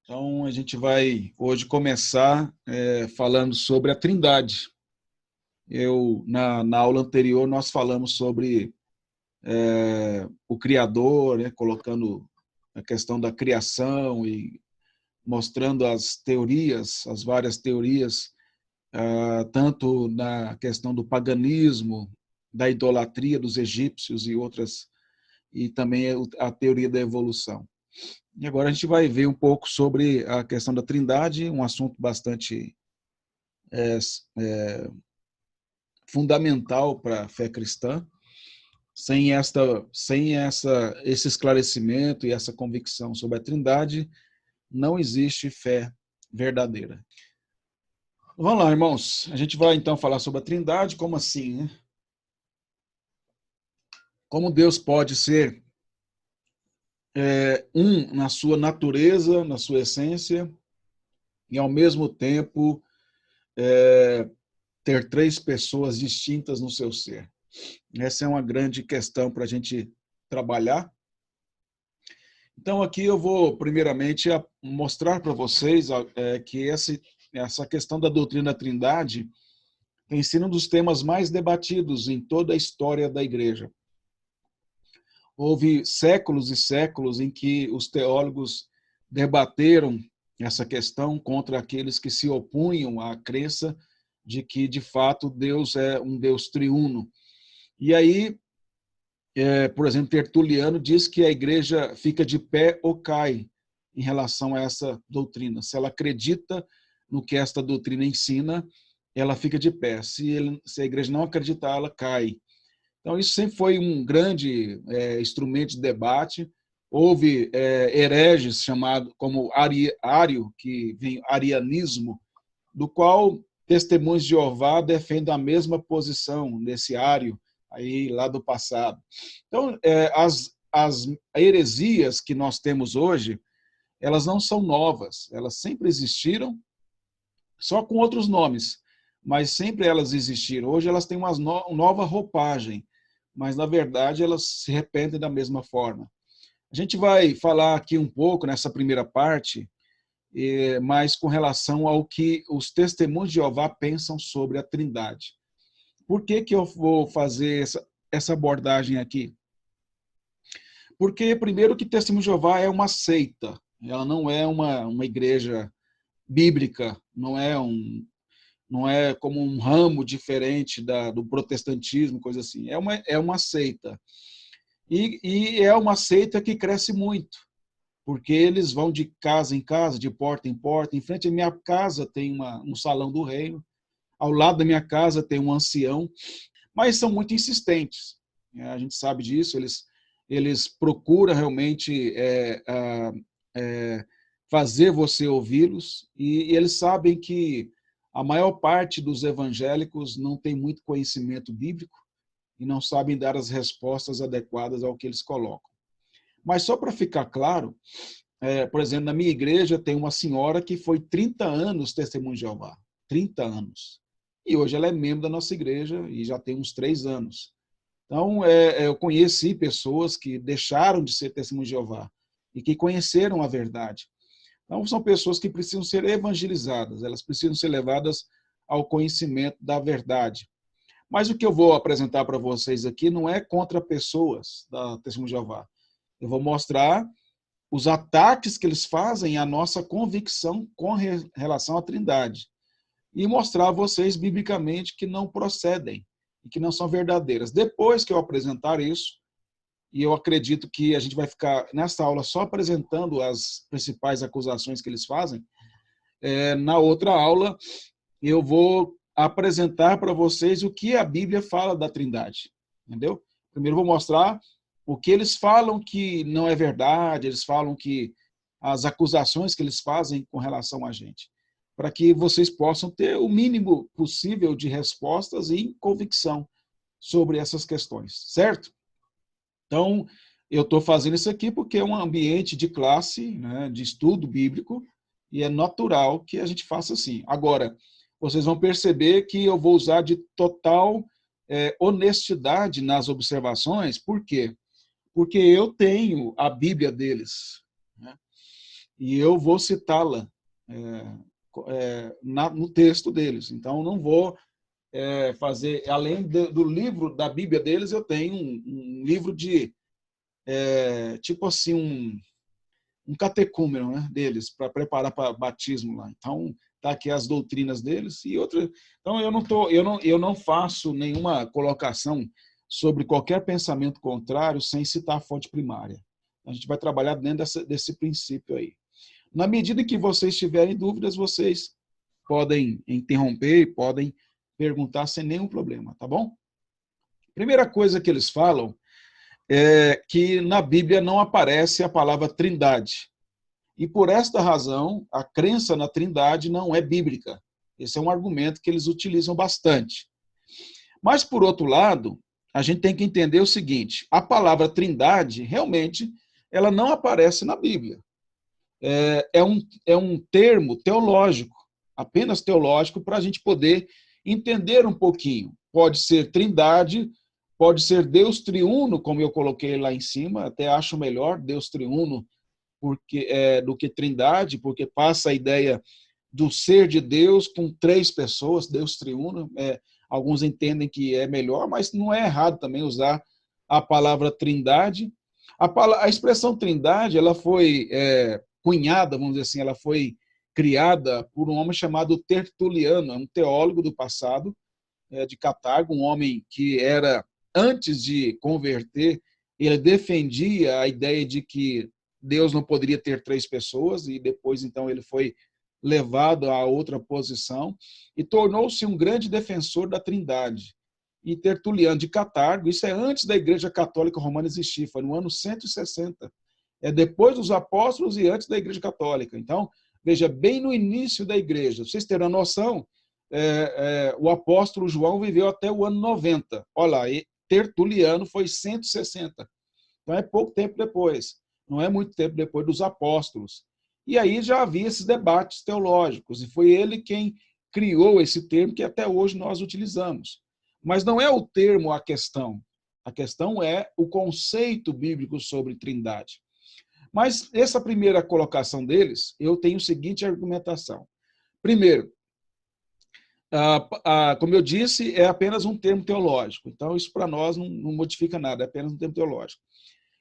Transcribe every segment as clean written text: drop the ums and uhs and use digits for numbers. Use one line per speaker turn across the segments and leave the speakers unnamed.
Então, a gente vai hoje começar falando sobre a Trindade. Na aula anterior, nós falamos sobre o Criador, né, colocando a questão da criação e mostrando as teorias, as várias teorias, tanto na questão do paganismo, da idolatria dos egípcios e outras, e também a teoria da evolução. E agora a gente vai ver um pouco sobre a questão da Trindade, um assunto bastante fundamental para a fé cristã. Esse esclarecimento e essa convicção sobre a Trindade, não existe fé verdadeira. Vamos lá, irmãos. A gente vai então falar sobre a Trindade. Como assim, né? Como Deus pode ser na sua natureza, na sua essência, e ao mesmo tempo ter três pessoas distintas no seu ser. Essa é uma grande questão para a gente trabalhar. Então, aqui eu vou, primeiramente, mostrar para vocês que essa questão da doutrina da Trindade tem sido um dos temas mais debatidos em toda a história da Igreja. Houve séculos e séculos em que os teólogos debateram essa questão contra aqueles que se opunham à crença de que, de fato, Deus é um Deus triuno. E aí, por exemplo, Tertuliano diz que a igreja fica de pé ou cai em relação a essa doutrina. Se ela acredita no que esta doutrina ensina, ela fica de pé. Se a igreja não acreditar, ela cai. Então, isso sempre foi um grande instrumento de debate. Houve hereges chamados como Ário, que vem arianismo, do qual Testemunhos de Jeová defendem a mesma posição nesse Ário, aí lá do passado. Então, as heresias que nós temos hoje, elas não são novas, elas sempre existiram, só com outros nomes, mas sempre elas existiram. Hoje elas têm uma nova roupagem, mas na verdade elas se repetem da mesma forma. A gente vai falar aqui um pouco nessa primeira parte, mas com relação ao que os testemunhos de Jeová pensam sobre a Trindade. Por que eu vou fazer essa abordagem aqui? Porque, primeiro, que Testemunho de Jeová é uma seita, ela não é uma igreja bíblica, não é como um ramo diferente do protestantismo, coisa assim. É uma seita. E é uma seita que cresce muito, porque eles vão de casa em casa, de porta em porta. Em frente à minha casa tem um salão do reino, ao lado da minha casa tem um ancião, mas são muito insistentes. A gente sabe disso, eles procuram realmente fazer você ouvi-los, e eles sabem que a maior parte dos evangélicos não tem muito conhecimento bíblico e não sabem dar as respostas adequadas ao que eles colocam. Mas só para ficar claro, por exemplo, na minha igreja tem uma senhora que foi 30 anos testemunha de Jeová. 30 anos. E hoje ela é membro da nossa igreja e já tem uns 3 anos. Então, eu conheci pessoas que deixaram de ser testemunha de Jeová e que conheceram a verdade. Então, são pessoas que precisam ser evangelizadas, elas precisam ser levadas ao conhecimento da verdade. Mas o que eu vou apresentar para vocês aqui não é contra pessoas da Testemunha de Jeová. Eu vou mostrar os ataques que eles fazem à nossa convicção com relação à Trindade. E mostrar a vocês, biblicamente, que não procedem e que não são verdadeiras. Depois que eu apresentar isso, e eu acredito que a gente vai ficar nessa aula só apresentando as principais acusações que eles fazem, na outra aula eu vou apresentar para vocês o que a Bíblia fala da Trindade, entendeu? Primeiro vou mostrar o que eles falam que não é verdade, eles falam que as acusações que eles fazem com relação a gente, para que vocês possam ter o mínimo possível de respostas e convicção sobre essas questões, certo? Então, eu estou fazendo isso aqui porque é um ambiente de classe, né, de estudo bíblico, e é natural que a gente faça assim. Agora, vocês vão perceber que eu vou usar de total honestidade nas observações. Por quê? Porque eu tenho a Bíblia deles, né? e eu vou citá-la no texto deles. Então, não vou fazer, além do livro da Bíblia deles, eu tenho um livro de, tipo assim, um catecúmeno, né, deles, para preparar para batismo lá. Então, tá aqui as doutrinas deles e outras. Então, eu não faço nenhuma colocação sobre qualquer pensamento contrário sem citar a fonte primária. A gente vai trabalhar dentro desse princípio aí. Na medida que vocês tiverem dúvidas, vocês podem interromper e podem perguntar sem nenhum problema, tá bom? Primeira coisa que eles falam é que na Bíblia não aparece a palavra trindade. E por esta razão, a crença na trindade não é bíblica. Esse é um argumento que eles utilizam bastante. Mas, por outro lado, a gente tem que entender o seguinte, a palavra trindade, realmente, ela não aparece na Bíblia. É um termo teológico, apenas teológico, para a gente poder entender um pouquinho. Pode ser trindade, pode ser Deus triuno, como eu coloquei lá em cima, até acho melhor Deus triuno do que trindade, porque passa a ideia do ser de Deus com 3 pessoas, Deus triuno. Alguns entendem que é melhor, mas não é errado também usar a palavra trindade. A expressão trindade, ela foi cunhada, vamos dizer assim, ela foi criada por um homem chamado Tertuliano, um teólogo do passado, de Catargo, um homem que era, antes de converter, ele defendia a ideia de que Deus não poderia ter 3 pessoas, e depois, então, ele foi levado a outra posição e tornou-se um grande defensor da Trindade. E Tertuliano de Catargo, isso é antes da Igreja Católica Romana existir, foi no ano 160. É depois dos apóstolos e antes da Igreja Católica. Então, veja, bem no início da Igreja. Vocês terão noção, o apóstolo João viveu até o ano 90. Olha lá, Tertuliano foi 160. Então, é pouco tempo depois. Não é muito tempo depois dos apóstolos. E aí já havia esses debates teológicos, e foi ele quem criou esse termo que até hoje nós utilizamos. Mas não é o termo a questão é o conceito bíblico sobre trindade. Mas essa primeira colocação deles, eu tenho a seguinte argumentação. Primeiro, como eu disse, é apenas um termo teológico, então isso para nós não modifica nada, é apenas um termo teológico.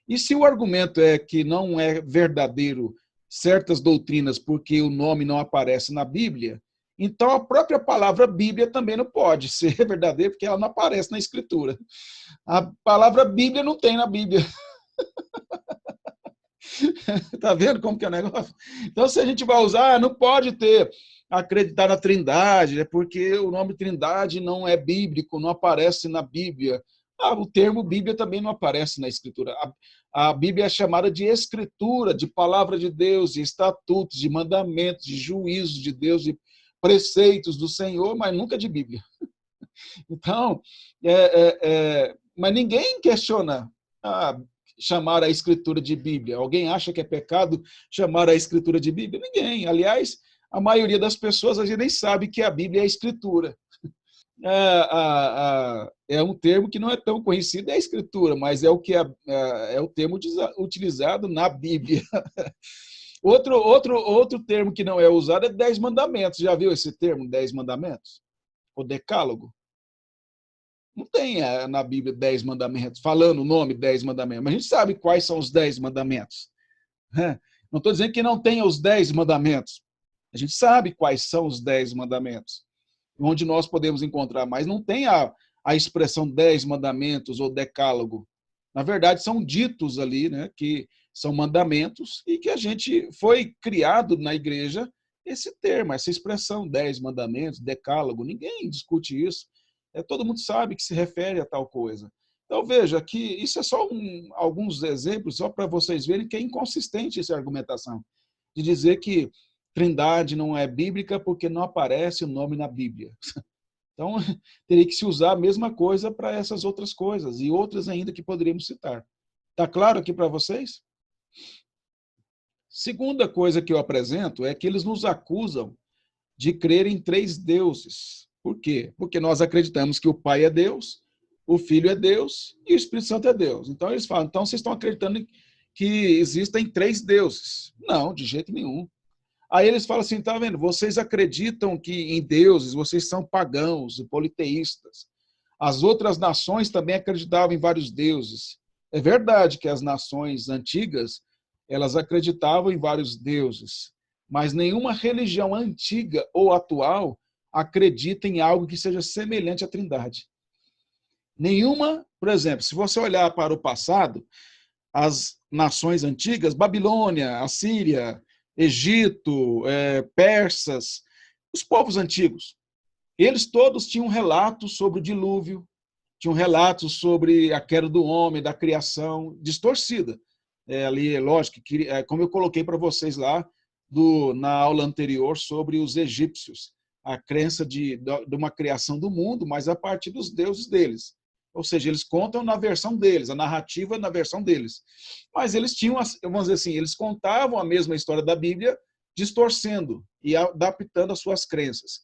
E se o argumento é que não é verdadeiro certas doutrinas porque o nome não aparece na Bíblia, então a própria palavra Bíblia também não pode ser verdadeira porque ela não aparece na Escritura. A palavra Bíblia não tem na Bíblia. Está vendo como que é o negócio? Então, se a gente vai usar, não pode acreditar na Trindade, porque o nome Trindade não é bíblico, não aparece na Bíblia. O termo Bíblia também não aparece na Escritura. A Bíblia é chamada de Escritura, de palavra de Deus, de estatutos, de mandamentos, de juízos de Deus, de preceitos do Senhor, mas nunca de Bíblia. Então, mas ninguém questiona chamar a Escritura de Bíblia. Alguém acha que é pecado chamar a Escritura de Bíblia? Ninguém. Aliás, a maioria das pessoas a gente nem sabe que a Bíblia é a Escritura. É um termo que não é tão conhecido, é a Escritura, mas é o termo utilizado na Bíblia. Outro termo que não é usado é 10 mandamentos. Já viu esse termo, 10 mandamentos? O decálogo? Não tem na Bíblia 10 mandamentos, falando o nome 10 mandamentos, mas a gente sabe quais são os 10 mandamentos. Não estou dizendo que não tenha os 10 mandamentos. A gente sabe quais são os 10 mandamentos, onde nós podemos encontrar, mas não tem a expressão 10 mandamentos ou decálogo. Na verdade, são ditos ali, né, que são mandamentos e que a gente foi criado na igreja esse termo, essa expressão 10 mandamentos, decálogo. Ninguém discute isso. Todo mundo sabe que se refere a tal coisa. Então, veja que isso é só alguns exemplos, só para vocês verem que é inconsistente essa argumentação, de dizer que Trindade não é bíblica porque não aparece o nome na Bíblia. Então, teria que se usar a mesma coisa para essas outras coisas, e outras ainda que poderíamos citar. Está claro aqui para vocês? Segunda coisa que eu apresento é que eles nos acusam de crer em 3 deuses. Por quê? Porque nós acreditamos que o Pai é Deus, o Filho é Deus e o Espírito Santo é Deus. Então, eles falam, então vocês estão acreditando que existem 3 deuses. Não, de jeito nenhum. Aí eles falam assim, tá vendo, vocês acreditam que em deuses, vocês são pagãos e politeístas. As outras nações também acreditavam em vários deuses. É verdade que as nações antigas, elas acreditavam em vários deuses, mas nenhuma religião antiga ou atual acredita em algo que seja semelhante à Trindade. Nenhuma, por exemplo, se você olhar para o passado, as nações antigas, Babilônia, Assíria, Egito, persas, os povos antigos, eles todos tinham relatos sobre o dilúvio, tinham relatos sobre a queda do homem, da criação, distorcida. Ali, lógico, como eu coloquei para vocês lá na aula anterior sobre os egípcios, a crença de uma criação do mundo, mas a partir dos deuses deles. Ou seja, eles contam na versão deles, a narrativa na versão deles. Mas eles tinham, vamos dizer assim, eles contavam a mesma história da Bíblia, distorcendo e adaptando as suas crenças.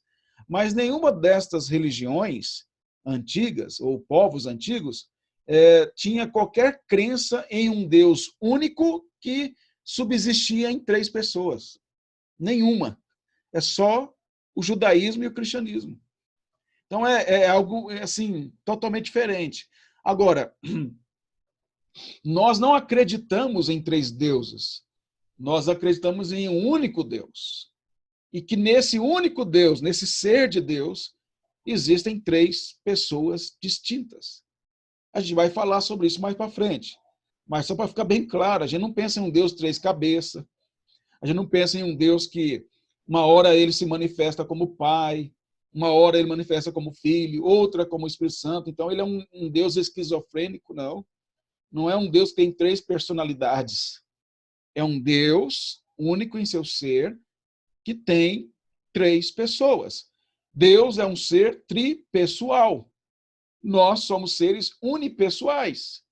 Mas nenhuma destas religiões antigas, ou povos antigos, tinha qualquer crença em um Deus único que subsistia em 3 pessoas. Nenhuma. É só o judaísmo e o cristianismo. Então, é algo assim, totalmente diferente. Agora, nós não acreditamos em 3 deuses. Nós acreditamos em um único Deus. E que nesse único Deus, nesse ser de Deus, existem 3 pessoas distintas. A gente vai falar sobre isso mais para frente. Mas só para ficar bem claro, a gente não pensa em um Deus 3 cabeças. A gente não pensa em um Deus que uma hora ele se manifesta como Pai, uma hora ele manifesta como Filho, outra como Espírito Santo. Então ele é um Deus esquizofrênico, não. Não é um Deus que tem 3 personalidades. É um Deus único em seu ser que tem 3 pessoas. Deus é um ser tripessoal. Nós somos seres unipessoais.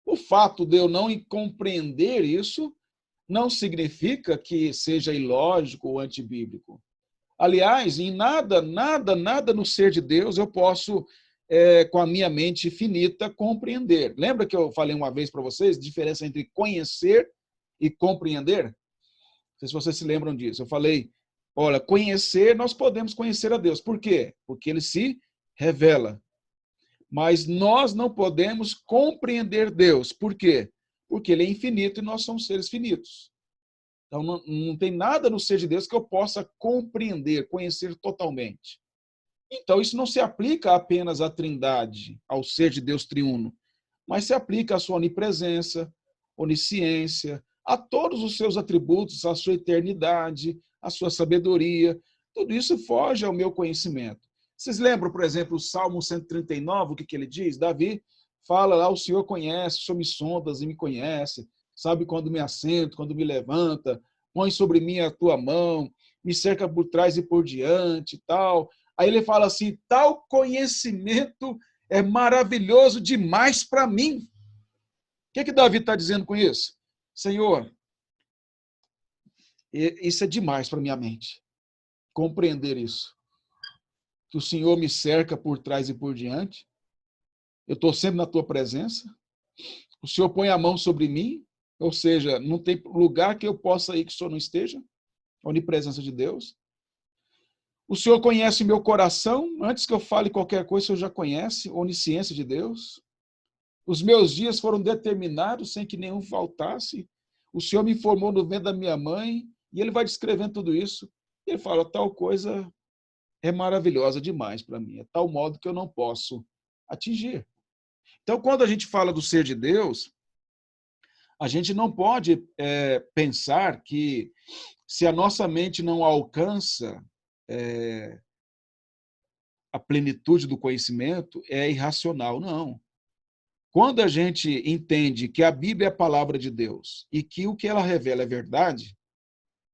O fato de eu não compreender isso não significa que seja ilógico ou antibíblico. Aliás, em nada no ser de Deus eu posso, com a minha mente finita, compreender. Lembra que eu falei uma vez para vocês a diferença entre conhecer e compreender? Não sei se vocês se lembram disso. Eu falei, olha, conhecer, nós podemos conhecer a Deus. Por quê? Porque ele se revela. Mas nós não podemos compreender Deus. Por quê? Porque ele é infinito e nós somos seres finitos. Então, não tem nada no ser de Deus que eu possa compreender, conhecer totalmente. Então, isso não se aplica apenas à Trindade, ao ser de Deus triuno, mas se aplica à sua onipresença, onisciência, a todos os seus atributos, à sua eternidade, à sua sabedoria. Tudo isso foge ao meu conhecimento. Vocês lembram, por exemplo, o Salmo 139, o que ele diz? Davi fala lá, o Senhor conhece, o Senhor me sondas e me conhece, sabe quando me assento, quando me levanta, põe sobre mim a tua mão, me cerca por trás e por diante, tal. Aí ele fala assim, tal conhecimento é maravilhoso demais para mim. O que Davi está dizendo com isso? Senhor, isso é demais para minha mente, compreender isso. Que o Senhor me cerca por trás e por diante, eu estou sempre na tua presença, o Senhor põe a mão sobre mim, ou seja, não tem lugar que eu possa ir que o Senhor não esteja, a onipresença de Deus. O Senhor conhece meu coração, antes que eu fale qualquer coisa, o Senhor já conhece, a onisciência de Deus. Os meus dias foram determinados sem que nenhum faltasse. O Senhor me formou no ventre da minha mãe, e ele vai descrevendo tudo isso. Ele fala, tal coisa é maravilhosa demais para mim, é tal modo que eu não posso atingir. Então, quando a gente fala do ser de Deus, a gente não pode pensar que se a nossa mente não alcança a plenitude do conhecimento, é irracional. Não. Quando a gente entende que a Bíblia é a palavra de Deus e que o que ela revela é verdade,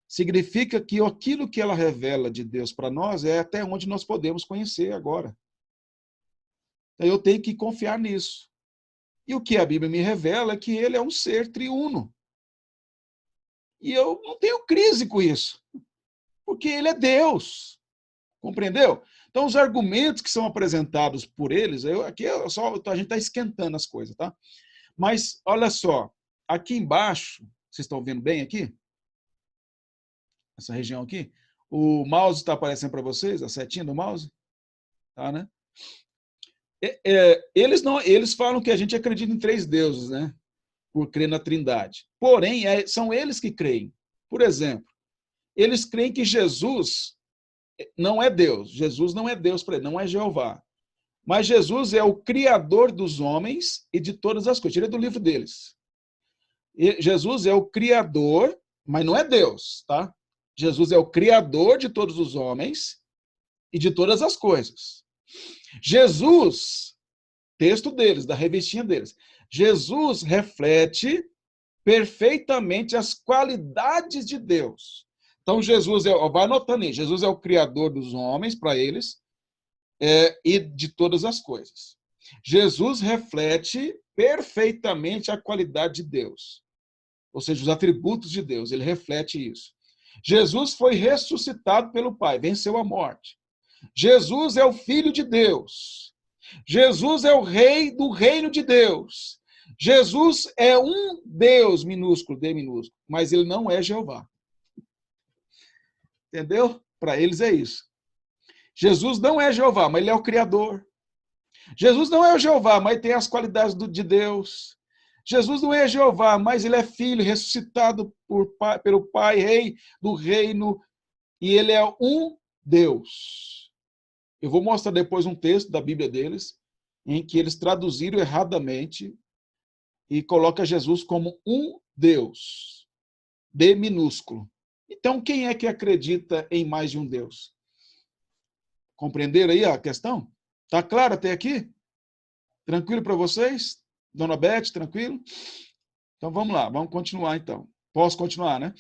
significa que aquilo que ela revela de Deus para nós é até onde nós podemos conhecer agora. Então, eu tenho que confiar nisso. E o que a Bíblia me revela é que ele é um ser triuno. E eu não tenho crise com isso, porque ele é Deus. Compreendeu? Então, os argumentos que são apresentados por eles, aqui a gente está esquentando as coisas, tá? Mas, olha só, aqui embaixo, vocês estão vendo bem aqui? Essa região aqui? O mouse está aparecendo para vocês? A setinha do mouse? Tá, né? Eles falam que a gente acredita em 3 deuses, né? Por crer na Trindade. Porém, são eles que creem. Por exemplo, eles creem que Jesus não é Deus. Jesus não é Deus para ele, não é Jeová. Mas Jesus é o Criador dos homens e de todas as coisas. Ele é do livro deles. Jesus é o Criador, mas não é Deus, tá? Jesus é o Criador de todos os homens e de todas as coisas. Jesus, texto deles, da revistinha deles, Jesus reflete perfeitamente as qualidades de Deus. Então, Jesus, vai anotando aí, Jesus é o Criador dos homens, para eles, e de todas as coisas. Jesus reflete perfeitamente a qualidade de Deus, ou seja, os atributos de Deus, ele reflete isso. Jesus foi ressuscitado pelo Pai, venceu a morte. Jesus é o Filho de Deus. Jesus é o Rei do reino de Deus. Jesus é um Deus, minúsculo, D minúsculo, mas ele não é Jeová. Entendeu? Para eles é isso. Jesus não é Jeová, mas ele é o Criador. Jesus não é o Jeová, mas tem as qualidades de Deus. Jesus não é Jeová, mas ele é filho, ressuscitado pelo Pai, rei do reino, e ele é um Deus. Eu vou mostrar depois um texto da Bíblia deles, em que eles traduziram erradamente e coloca Jesus como um Deus, D minúsculo. Então, quem é que acredita em mais de um Deus? Compreenderam aí a questão? Tá claro até aqui? Tranquilo para vocês? Dona Beth, tranquilo? Então vamos lá, vamos continuar então. Posso continuar, né?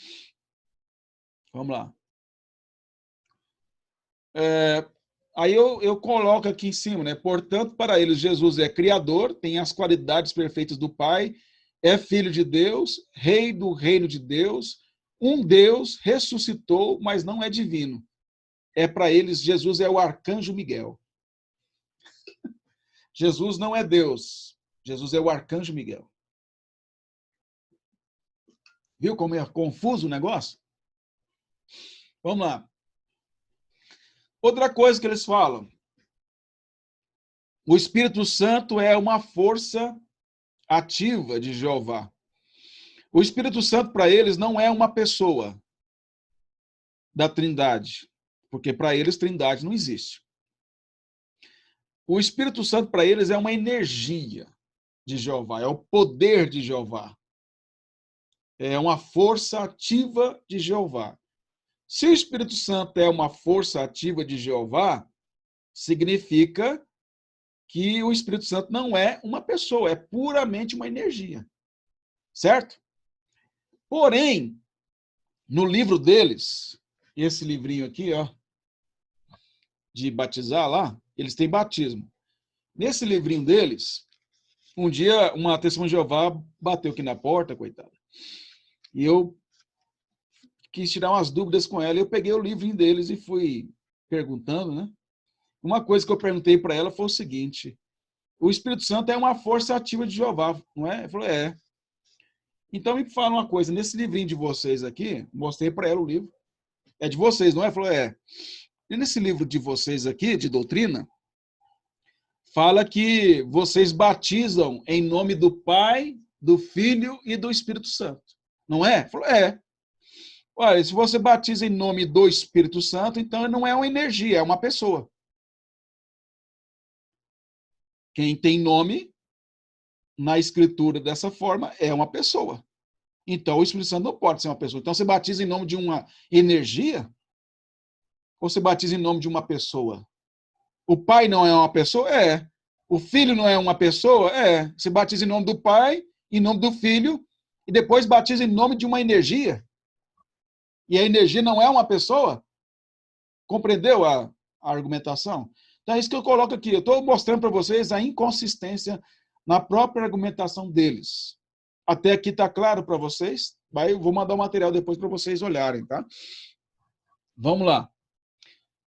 Vamos lá. Aí eu coloco aqui em cima, né? Portanto, para eles, Jesus é Criador, tem as qualidades perfeitas do Pai, é Filho de Deus, Rei do reino de Deus, um Deus, ressuscitou, mas não é divino. Para eles, Jesus é o arcanjo Miguel. Jesus não é Deus. Jesus é o arcanjo Miguel. Viu como é confuso o negócio? Vamos lá. Outra coisa que eles falam. O Espírito Santo é uma força ativa de Jeová. O Espírito Santo, para eles, não é uma pessoa da Trindade, porque para eles Trindade não existe. O Espírito Santo, para eles, é uma energia de Jeová, é o poder de Jeová. É uma força ativa de Jeová. Se o Espírito Santo é uma força ativa de Jeová, significa que o Espírito Santo não é uma pessoa, é puramente uma energia. Certo? Porém, no livro deles, esse livrinho aqui, ó, de batizar lá, eles têm batismo. Nesse livrinho deles, um dia uma testemunha de Jeová bateu aqui na porta, coitada. E eu quis tirar umas dúvidas com ela. Eu peguei o livrinho deles e fui perguntando, né? Uma coisa que eu perguntei para ela foi o seguinte: o Espírito Santo é uma força ativa de Jeová, não é? Ela falou, é. Então me fala uma coisa, nesse livrinho de vocês aqui, mostrei para ela o livro, é de vocês, não é? Ela falou, é. E nesse livro de vocês aqui, de doutrina, fala que vocês batizam em nome do Pai, do Filho e do Espírito Santo. Não é? Falou, é. Olha, se você batiza em nome do Espírito Santo, então não é uma energia, é uma pessoa. Quem tem nome na escritura dessa forma é uma pessoa. Então o Espírito Santo não pode ser uma pessoa. Então você batiza em nome de uma energia ou você batiza em nome de uma pessoa? O Pai não é uma pessoa? É. O Filho não é uma pessoa? É. Você batiza em nome do Pai, em nome do Filho, e depois batiza em nome de uma energia. E a energia não é uma pessoa? Compreendeu a argumentação? Então é isso que eu coloco aqui. Eu estou mostrando para vocês a inconsistência na própria argumentação deles. Até aqui está claro para vocês? Eu vou mandar o material depois para vocês olharem, tá? Vamos lá.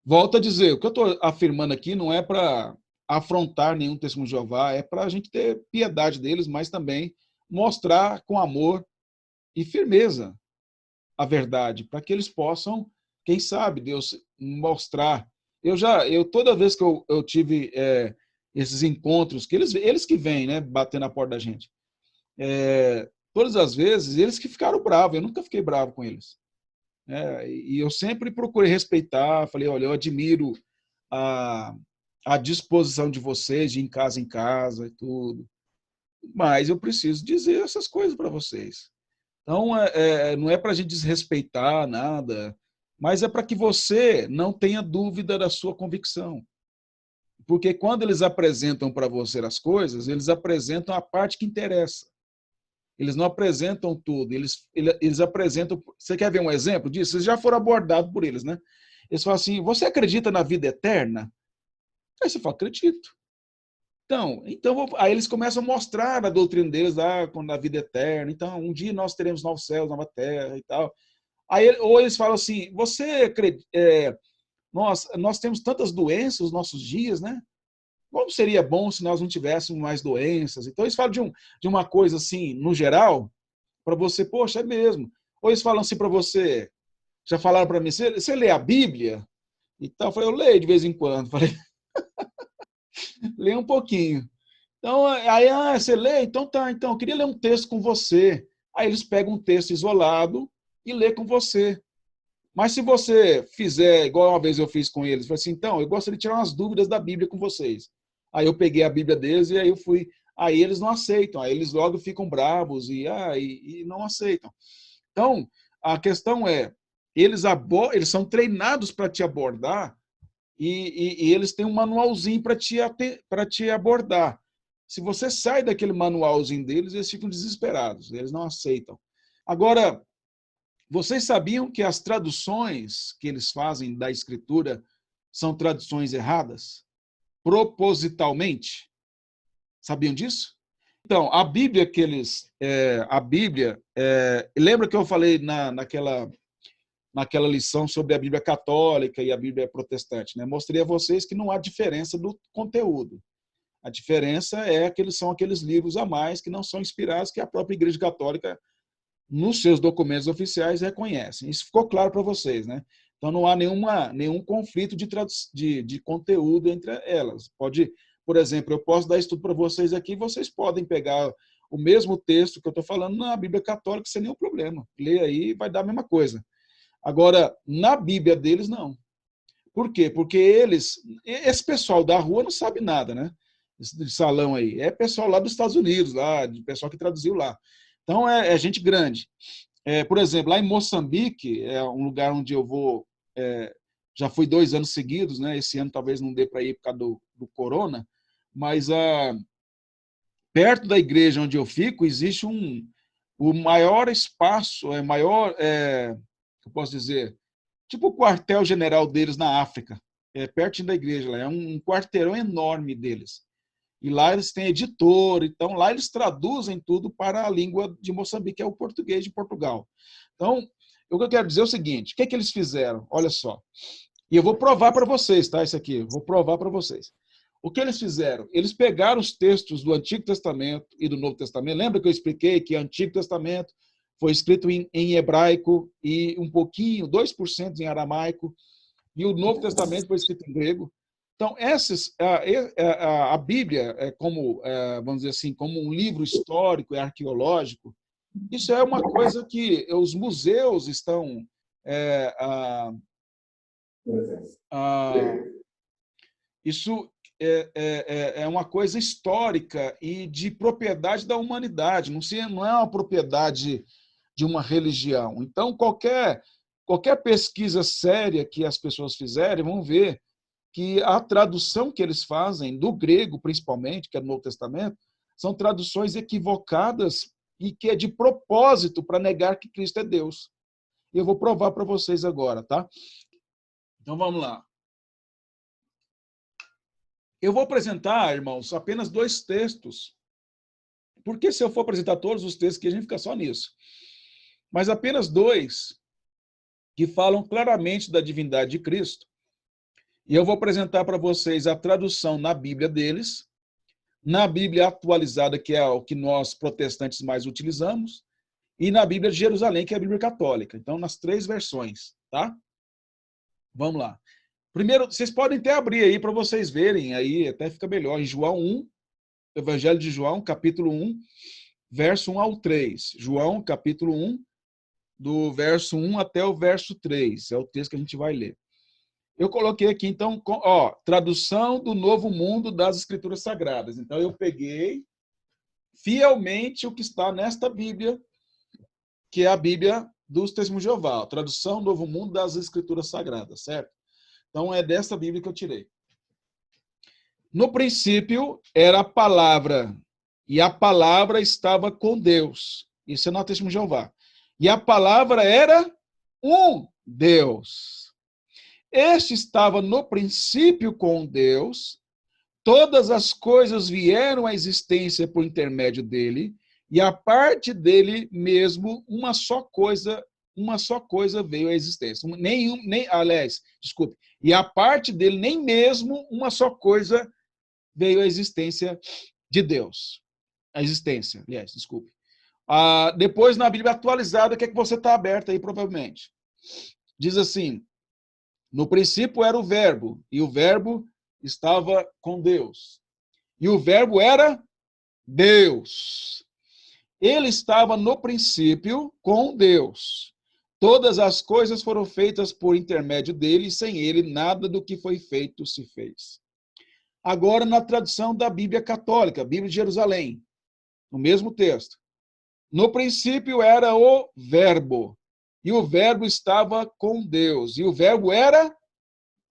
Volto a dizer, o que eu estou afirmando aqui não é para afrontar nenhum testemunho de Jeová, é para a gente ter piedade deles, mas também mostrar com amor e firmeza a verdade, para que eles possam, quem sabe, Deus mostrar. Toda vez que eu tive esses encontros, que eles que vêm, né, bater na porta da gente, todas as vezes, eles que ficaram bravos, eu nunca fiquei bravo com eles. E eu sempre procurei respeitar, falei, olha, eu admiro a, a disposição de vocês de ir em casa e tudo, mas eu preciso dizer essas coisas para vocês. Então, não é para a gente desrespeitar nada, mas é para que você não tenha dúvida da sua convicção. Porque quando eles apresentam para você as coisas, eles apresentam a parte que interessa. Eles não apresentam tudo, eles apresentam... Você quer ver um exemplo disso? Vocês já foram abordados por eles, né? Eles falam assim, você acredita na vida eterna? Aí você fala, acredito. Então, aí eles começam a mostrar a doutrina deles na vida eterna. Então, um dia nós teremos novos céus, nova terra e tal. Ou eles falam assim, você acredita... nós temos tantas doenças nos nossos dias, né? Como seria bom se nós não tivéssemos mais doenças? Então, eles falam de uma coisa assim, no geral, para você, poxa, é mesmo. Ou eles falam assim para você, já falaram para mim, você lê a Bíblia? E tal. Eu falei, eu leio de vez em quando. Eu falei, leio um pouquinho. Então, aí, você lê? Então tá, então, eu queria ler um texto com você. Aí eles pegam um texto isolado e lê com você. Mas se você fizer, igual uma vez eu fiz com eles, falei assim, então, eu gostaria de tirar umas dúvidas da Bíblia com vocês. Aí eu peguei a Bíblia deles e aí eu fui. Aí eles não aceitam, aí eles logo ficam bravos e não aceitam. Então, a questão é, eles são treinados para te abordar e eles têm um manualzinho para te abordar. Se você sai daquele manualzinho deles, eles ficam desesperados, eles não aceitam. Agora, vocês sabiam que as traduções que eles fazem da Escritura são traduções erradas? Propositalmente? Sabiam disso? Então, a Bíblia que eles... lembra que eu falei naquela lição sobre a Bíblia católica e a Bíblia protestante, né? Mostrei a vocês que não há diferença do conteúdo. A diferença é que eles são aqueles livros a mais que não são inspirados, que a própria Igreja Católica, nos seus documentos oficiais, reconhecem. Isso ficou claro para vocês, né? Então, não há nenhum conflito de conteúdo entre elas. Por exemplo, eu posso dar isso tudo para vocês aqui, vocês podem pegar o mesmo texto que eu estou falando na Bíblia Católica sem nenhum problema. Lê aí, vai dar a mesma coisa. Agora, na Bíblia deles, não. Por quê? Porque esse pessoal da rua não sabe nada, né? Esse salão aí. É pessoal lá dos Estados Unidos, lá, de pessoal que traduziu lá. Então, é gente grande. Por exemplo, lá em Moçambique, é um lugar onde eu vou, já fui 2 anos seguidos, né? Esse ano talvez não dê para ir por causa do corona, mas perto da igreja onde eu fico, existe o maior espaço, eu posso dizer, tipo o quartel-general deles na África, pertinho da igreja, lá, é um quarteirão enorme deles. E lá eles têm editor, então lá eles traduzem tudo para a língua de Moçambique, que é o português de Portugal. Então, o que eu quero dizer é o seguinte, o que é que eles fizeram? Olha só, e eu vou provar para vocês, tá? Isso aqui, vou provar para vocês. O que eles fizeram? Eles pegaram os textos do Antigo Testamento e do Novo Testamento. Lembra que eu expliquei que o Antigo Testamento foi escrito em hebraico e um pouquinho, 2% em aramaico, e o Novo Testamento foi escrito em grego. Então, a Bíblia é como, vamos dizer assim, como um livro histórico e arqueológico. Isso é uma coisa que os museus estão isso é uma coisa histórica e de propriedade da humanidade, não é uma propriedade de uma religião. Então, qualquer pesquisa séria que as pessoas fizerem, vão ver que a tradução que eles fazem, do grego principalmente, que é do Novo Testamento, são traduções equivocadas e que é de propósito para negar que Cristo é Deus. E eu vou provar para vocês agora, tá? Então, vamos lá. Eu vou apresentar, irmãos, apenas 2 textos, porque se eu for apresentar todos os textos, que a gente fica só nisso. Mas apenas 2 que falam claramente da divindade de Cristo. E eu vou apresentar para vocês a tradução na Bíblia deles, na Bíblia atualizada, que é o que nós protestantes mais utilizamos, e na Bíblia de Jerusalém, que é a Bíblia católica. Então, nas 3 versões, tá? Vamos lá. Primeiro, vocês podem até abrir aí para vocês verem, aí até fica melhor, em João 1, Evangelho de João, capítulo 1, verso 1 ao 3. João, capítulo 1, do verso 1 até o verso 3. É o texto que a gente vai ler. Eu coloquei aqui, então, tradução do Novo Mundo das Escrituras Sagradas. Então, eu peguei fielmente o que está nesta Bíblia, que é a Bíblia dos Testemunhos de Jeová, tradução Novo Mundo das Escrituras Sagradas, certo? Então, é dessa Bíblia que eu tirei. No princípio era a palavra, e a palavra estava com Deus. Isso é no Testemunho de Jeová. E a palavra era um Deus. Este estava no princípio com Deus, todas as coisas vieram à existência por intermédio dele, e a parte dele mesmo, uma só coisa veio à existência. E a parte dele, nem mesmo uma só coisa veio à existência de Deus. A existência, aliás, desculpe. Depois, na Bíblia atualizada, o que é que você está aberto aí, provavelmente? Diz assim, no princípio era o verbo, e o verbo estava com Deus. E o verbo era Deus. Ele estava no princípio com Deus. Todas as coisas foram feitas por intermédio dele, e sem ele nada do que foi feito se fez. Agora, na tradução da Bíblia Católica, Bíblia de Jerusalém, no mesmo texto. No princípio era o verbo, e o verbo estava com Deus, e o verbo era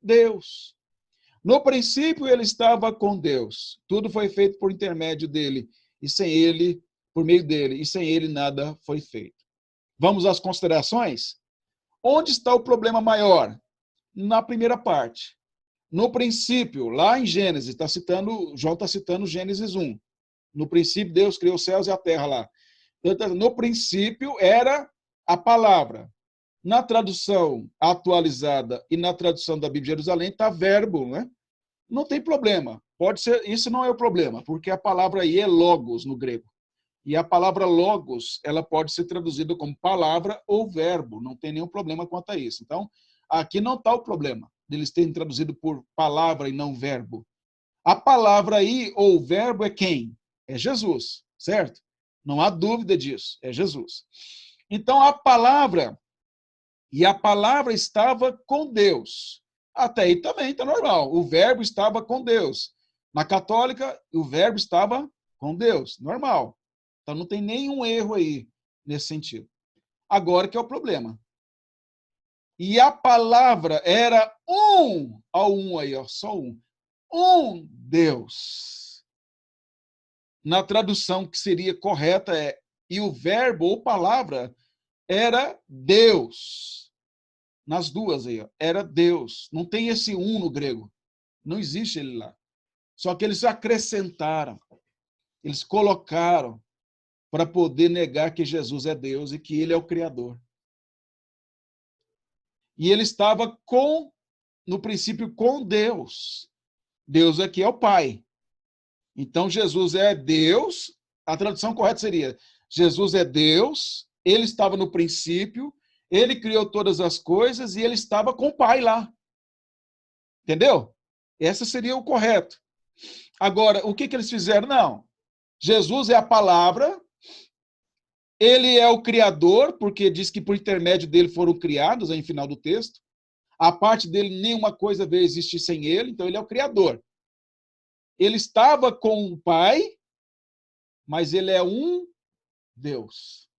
Deus. No princípio ele estava com Deus. Tudo foi feito por intermédio dele, e sem ele, por meio dele, e sem ele nada foi feito. Vamos às considerações? Onde está o problema maior? Na primeira parte. No princípio, lá em Gênesis, João está citando Gênesis 1. No princípio, Deus criou os céus e a terra lá. No princípio era a palavra. Na tradução atualizada e na tradução da Bíblia de Jerusalém está verbo, né? Não tem problema. Pode ser, isso não é o problema, porque a palavra aí é logos no grego. E a palavra logos, ela pode ser traduzida como palavra ou verbo. Não tem nenhum problema quanto a isso. Então, aqui não está o problema deles terem traduzido por palavra e não verbo. A palavra aí, ou o verbo, é quem? É Jesus, certo? Não há dúvida disso, é Jesus. Então, a palavra estava com Deus. Até aí também está normal. O verbo estava com Deus. Na católica, o verbo estava com Deus, normal. Então, não tem nenhum erro aí nesse sentido. Agora que é o problema. E a palavra era aí, ó, só um Deus. Na tradução que seria correta e o verbo ou palavra era Deus. Nas duas aí, ó, era Deus. Não tem esse no grego. Não existe ele lá. Só que eles acrescentaram, eles colocaram para poder negar que Jesus é Deus e que ele é o Criador. E ele estava no princípio com Deus. Deus aqui é o Pai. Então, Jesus é Deus, a tradução correta seria, Jesus é Deus, ele estava no princípio, ele criou todas as coisas e ele estava com o Pai lá. Entendeu? Esse seria o correto. Agora, o que eles fizeram? Não. Jesus é a palavra, ele é o Criador, porque diz que por intermédio dele foram criados, aí no final do texto. A parte dele, nenhuma coisa veio existir sem ele, então ele é o Criador. Ele estava com o Pai, mas ele é um Deus.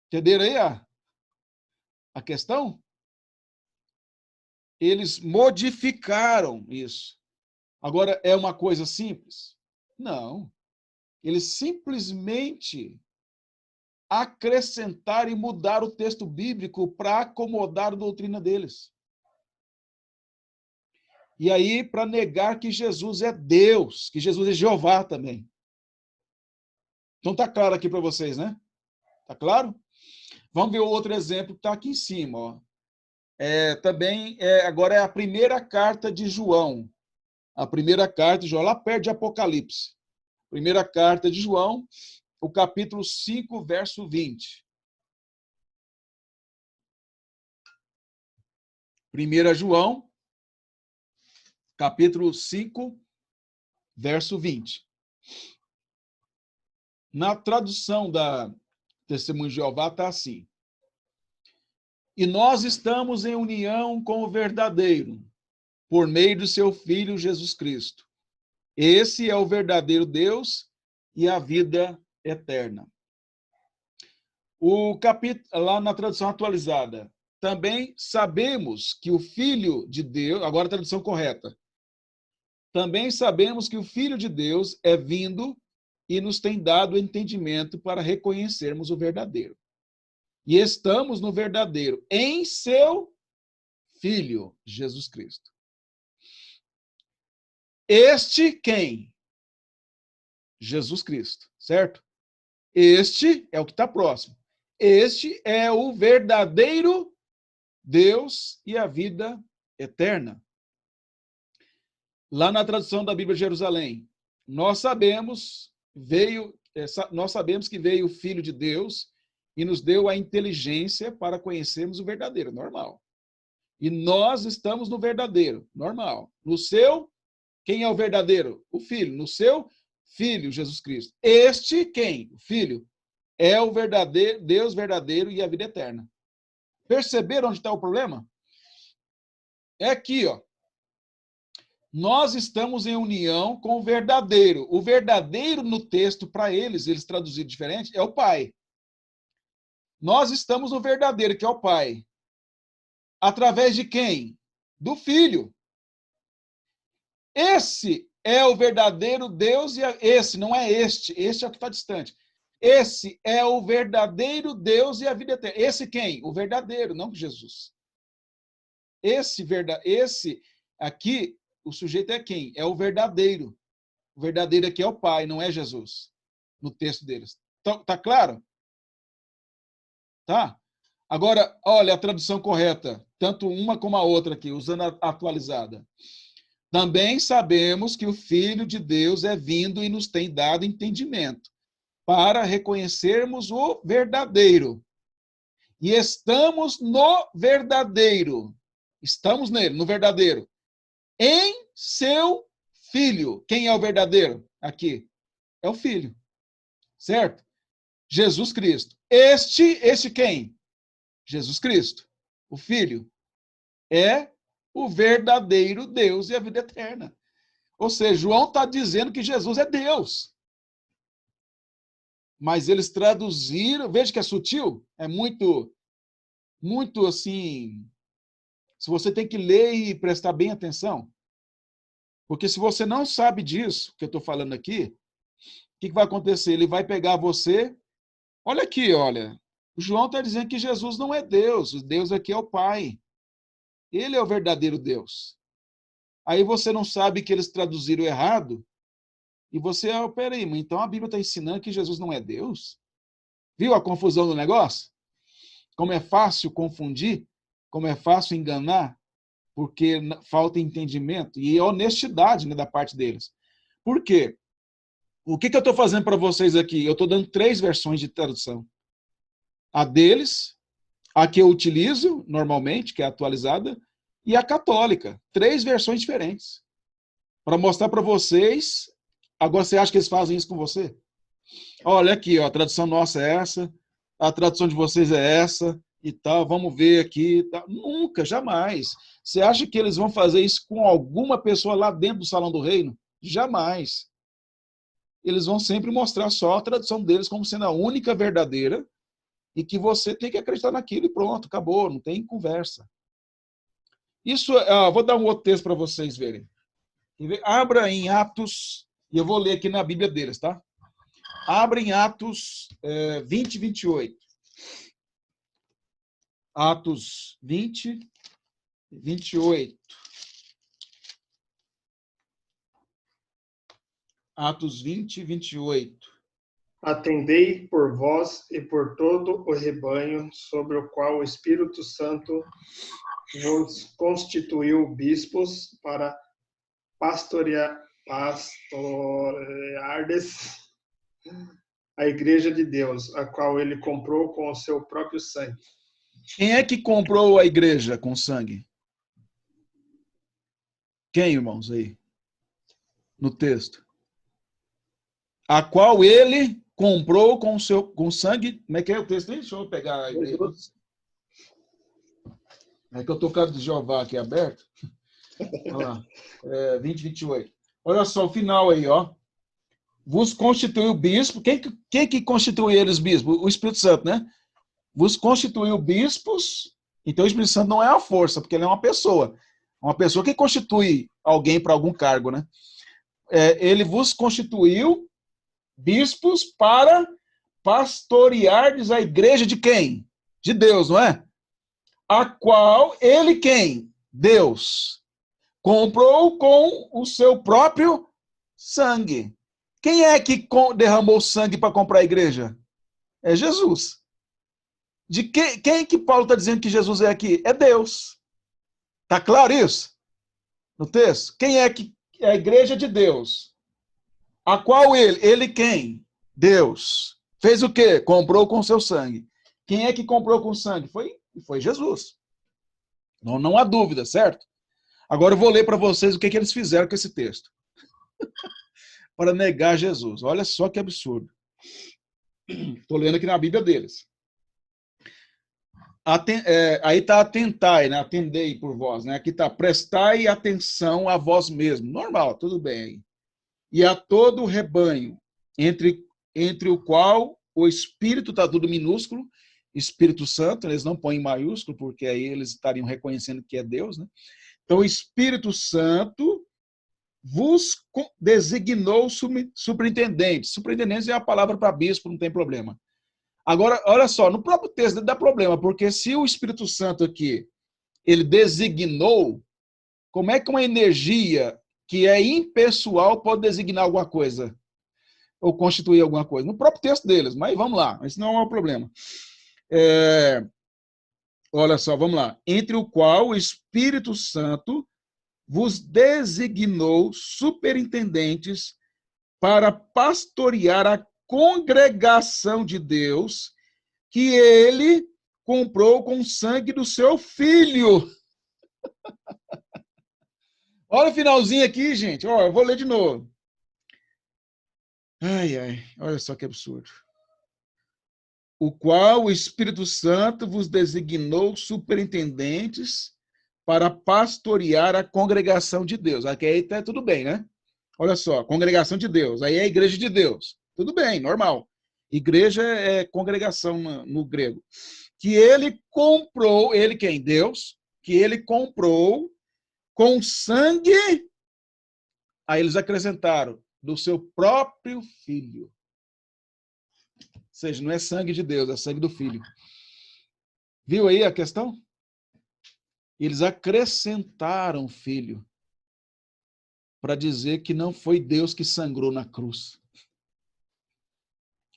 Entenderam aí a questão? Eles modificaram isso. Agora, é uma coisa simples? Não. Eles simplesmente acrescentaram e mudaram o texto bíblico para acomodar a doutrina deles. E aí, para negar que Jesus é Deus, que Jesus é Jeová também. Então, está claro aqui para vocês, né? Está claro? Vamos ver o outro exemplo que está aqui em cima. Ó. Agora é a primeira carta de João. A primeira carta de João, lá perto de Apocalipse. Primeira carta de João, o capítulo 5, verso 20. 1 João, capítulo 5, verso 20. Na tradução da Testemunho de Jeová está assim: e nós estamos em união com o verdadeiro, por meio do seu Filho Jesus Cristo. Esse é o verdadeiro Deus e a vida eterna. O capítulo, lá na tradução atualizada, também sabemos que o Filho de Deus, agora a tradução correta, também sabemos que o Filho de Deus é vindo e nos tem dado entendimento para reconhecermos o verdadeiro. E estamos no verdadeiro, em seu Filho, Jesus Cristo. Este quem? Jesus Cristo, certo? Este é o que está próximo. Este é o verdadeiro Deus e a vida eterna. Lá na tradução da Bíblia de Jerusalém, nós sabemos que veio o Filho de Deus e nos deu a inteligência para conhecermos o verdadeiro, normal. E nós estamos no verdadeiro, normal. No seu, quem é o verdadeiro? O Filho. No seu Filho, Jesus Cristo. Este, quem? O Filho. É o verdadeiro, Deus verdadeiro e a vida eterna. Perceberam onde está o problema? É aqui, ó. Nós estamos em união com o verdadeiro. O verdadeiro no texto, para eles traduziram diferente, é o Pai. Nós estamos no verdadeiro, que é o Pai. Através de quem? Do Filho. Esse é o verdadeiro Deus e esse, não é este. Este é o que está distante. Esse é o verdadeiro Deus e a vida eterna. Esse quem? O verdadeiro, não Jesus. Esse aqui, o sujeito é quem? É o verdadeiro. O verdadeiro aqui é o Pai, não é Jesus, no texto deles. Tá claro? Tá? Agora, olha a tradução correta, tanto uma como a outra aqui, usando a atualizada. Também sabemos que o Filho de Deus é vindo e nos tem dado entendimento para reconhecermos o verdadeiro. E estamos no verdadeiro. Estamos nele, no verdadeiro. Em seu Filho. Quem é o verdadeiro? Aqui. É o Filho. Certo? Jesus Cristo. Este quem? Jesus Cristo. O Filho. É o verdadeiro Deus e a vida eterna. Ou seja, João está dizendo que Jesus é Deus. Mas eles traduziram, veja que é sutil, é muito assim, se você tem que ler e prestar bem atenção, porque se você não sabe disso, que eu estou falando aqui, o que vai acontecer? Ele vai pegar você, olha aqui, olha, o João está dizendo que Jesus não é Deus, o Deus aqui é o Pai, ele é o verdadeiro Deus. Aí você não sabe que eles traduziram errado, e você, peraí, então a Bíblia está ensinando que Jesus não é Deus? Viu a confusão do negócio? Como é fácil confundir, como é fácil enganar, porque falta entendimento e honestidade, né, da parte deles. Por quê? O que eu estou fazendo para vocês aqui? Eu estou dando 3 versões de tradução. A deles, a que eu utilizo normalmente, que é atualizada, e a católica. 3 versões diferentes. Para mostrar para vocês. Agora, você acha que eles fazem isso com você? Olha aqui, ó, a tradução nossa é essa, a tradução de vocês é essa, e tal, vamos ver aqui. Tal. Nunca, jamais. Você acha que eles vão fazer isso com alguma pessoa lá dentro do Salão do Reino? Jamais. Eles vão sempre mostrar só a tradução deles como sendo a única verdadeira e que você tem que acreditar naquilo e pronto, acabou, não tem conversa. Isso, vou dar um outro texto para vocês verem. Abra em Atos, e eu vou ler aqui na Bíblia deles, tá? Abra em Atos 20, 28. Atos 20, 28. Atos 20, 28.
Atendei por vós e por todo o rebanho sobre o qual o Espírito Santo vos constituiu bispos para pastoreardes a igreja de Deus, a qual ele comprou com o seu próprio sangue.
Quem é que comprou a igreja com sangue? Quem, irmãos, aí? No texto. A qual ele comprou com sangue. Como é que é o texto? Deixa eu pegar aí. É que eu estou com a de Jeová aqui aberto. Olha lá. 20, 28. Olha só o final aí, ó. Vos constituiu bispos. Quem que constitui eles bispos? O Espírito Santo, né? Vos constituiu bispos. Então o Espírito Santo não é a força, porque ele é uma pessoa. Uma pessoa que constitui alguém para algum cargo, né? Ele vos constituiu bispos para pastoreardes a igreja de quem? De Deus, não é? A qual ele quem? Deus. Comprou com o seu próprio sangue. Quem é que derramou sangue para comprar a igreja? É Jesus. De quem que Paulo está dizendo que Jesus é aqui? É Deus. Está claro isso? No texto? Quem é que é a igreja de Deus? A qual ele quem? Deus. Fez o quê? Comprou com seu sangue. Quem é que comprou com sangue? Foi Jesus. Não há dúvida, certo? Agora eu vou ler para vocês o que eles fizeram com esse texto. Para negar Jesus. Olha só que absurdo. Estou lendo aqui na Bíblia deles. Aí está atentai, né? Atendei por vós, né? Aqui está prestai atenção a vós mesmo. Normal, tudo bem. E a todo o rebanho, entre o qual o Espírito está tudo minúsculo, Espírito Santo, eles não põem em maiúsculo, porque aí eles estariam reconhecendo que é Deus, né? Então, o Espírito Santo vos designou superintendentes. Superintendentes é a palavra para bispo, não tem problema. Agora, olha só, no próprio texto dá problema, porque se o Espírito Santo aqui, ele designou, como é que uma energia que é impessoal pode designar alguma coisa? Ou constituir alguma coisa? No próprio texto deles, mas vamos lá, esse não é o problema. Olha só, vamos lá. Entre o qual o Espírito Santo vos designou superintendentes para pastorear a congregação de Deus que ele comprou com o sangue do seu filho. Olha o finalzinho aqui, gente. Eu vou ler de novo. Olha só que absurdo. O qual o Espírito Santo vos designou superintendentes para pastorear a congregação de Deus. Aqui aí tá tudo bem, né? Olha só, congregação de Deus. Aí é a igreja de Deus. Tudo bem, normal. Igreja é congregação no grego. Que ele comprou, ele quem? Deus. Que ele comprou com sangue. Aí eles acrescentaram, do seu próprio filho. Ou seja, não é sangue de Deus, é sangue do filho. Viu aí a questão? Eles acrescentaram filho para dizer que não foi Deus que sangrou na cruz.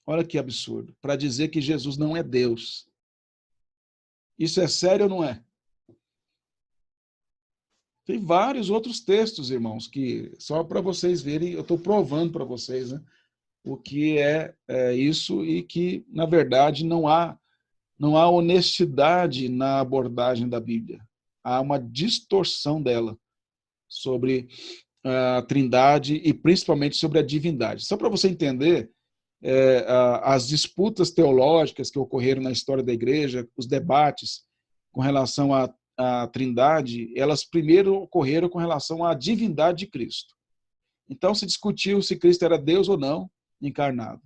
Olha que absurdo. Para dizer que Jesus não é Deus. Isso é sério ou não é? Tem vários outros textos, irmãos, que só para vocês verem, eu estou provando para vocês, né, o que é isso e que, na verdade, não há honestidade na abordagem da Bíblia. Há uma distorção dela sobre a Trindade e principalmente sobre a divindade. Só para você entender, as disputas teológicas que ocorreram na história da igreja, os debates com relação à Trindade, elas primeiro ocorreram com relação à divindade de Cristo. Então se discutiu se Cristo era Deus ou não encarnado.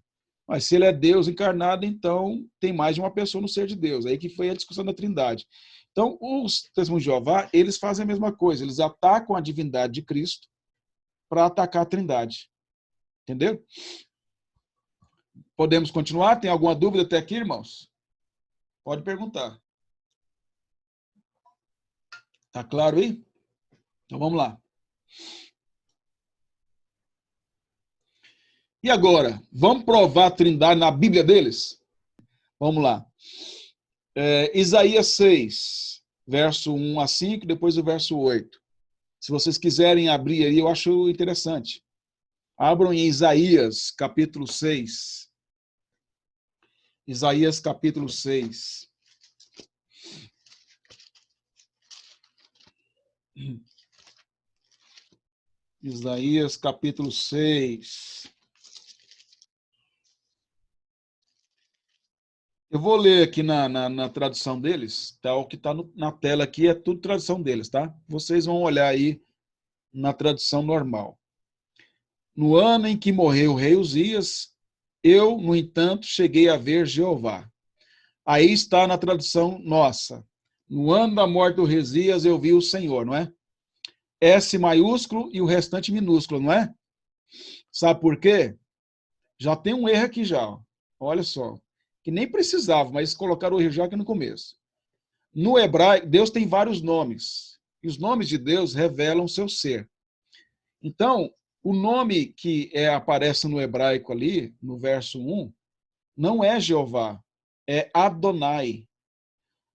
Mas se ele é Deus encarnado, então tem mais de uma pessoa no ser de Deus. Aí que foi a discussão da Trindade. Então, os testemunhos de Jeová, eles fazem a mesma coisa. Eles atacam a divindade de Cristo para atacar a Trindade. Entendeu? Podemos continuar? Tem alguma dúvida até aqui, irmãos? Pode perguntar. Tá claro aí? Então vamos lá. E agora, vamos provar a Trindade na Bíblia deles? Vamos lá. Isaías 6, verso 1 a 5, depois o verso 8. Se vocês quiserem abrir aí, eu acho interessante. Abram em Isaías, capítulo 6. Isaías, capítulo 6. Isaías, capítulo 6. Eu vou ler aqui na tradução deles, tá? O que está na tela aqui é tudo tradução deles, tá? Vocês vão olhar aí na tradução normal. No ano em que morreu o rei Uzias, eu, no entanto, cheguei a ver Jeová. Aí está na tradução nossa. No ano da morte do rei Uzias, eu vi o Senhor, não é? S maiúsculo e o restante minúsculo, não é? Sabe por quê? Já tem um erro aqui já. Ó. Olha só. Que nem precisava, mas colocaram o erro já aqui no começo. No hebraico, Deus tem vários nomes. E os nomes de Deus revelam seu ser. Então, o nome que aparece no hebraico ali, no verso 1, não é Jeová, é Adonai.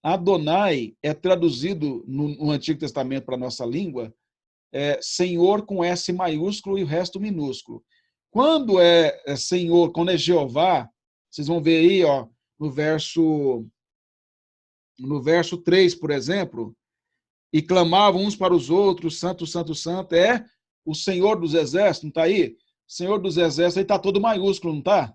Adonai é traduzido no Antigo Testamento para a nossa língua, Senhor com S maiúsculo e o resto minúsculo. Quando é Senhor, quando é Jeová, vocês vão ver aí, ó, no verso 3, por exemplo, e clamavam uns para os outros, santo, santo, santo, é o Senhor dos Exércitos, não está aí? Senhor dos Exércitos, aí está todo maiúsculo, não está?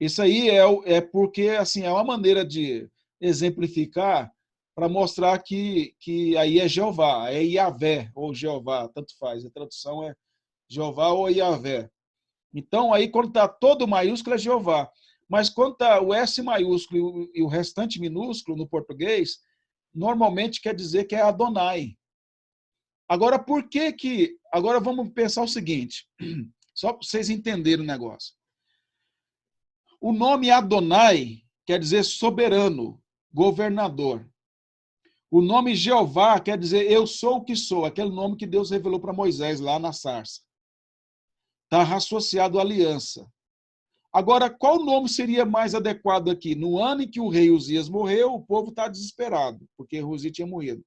Isso aí é porque, assim, é uma maneira de exemplificar para mostrar que aí é Jeová, é Yahvé, ou Jeová, tanto faz, a tradução é Jeová ou Yahvé. Então, aí, quando está todo maiúsculo, é Jeová. Mas quando está o S maiúsculo e o restante minúsculo no português, normalmente quer dizer que é Adonai. Agora, por que que... Agora vamos pensar o seguinte, só para vocês entenderem o negócio. O nome Adonai quer dizer soberano, governador. O nome Jeová quer dizer eu sou o que sou, aquele nome que Deus revelou para Moisés lá na sarça. Está associado à aliança. Agora, qual nome seria mais adequado aqui? No ano em que o rei Uzias morreu, o povo está desesperado, porque Uzias tinha morrido.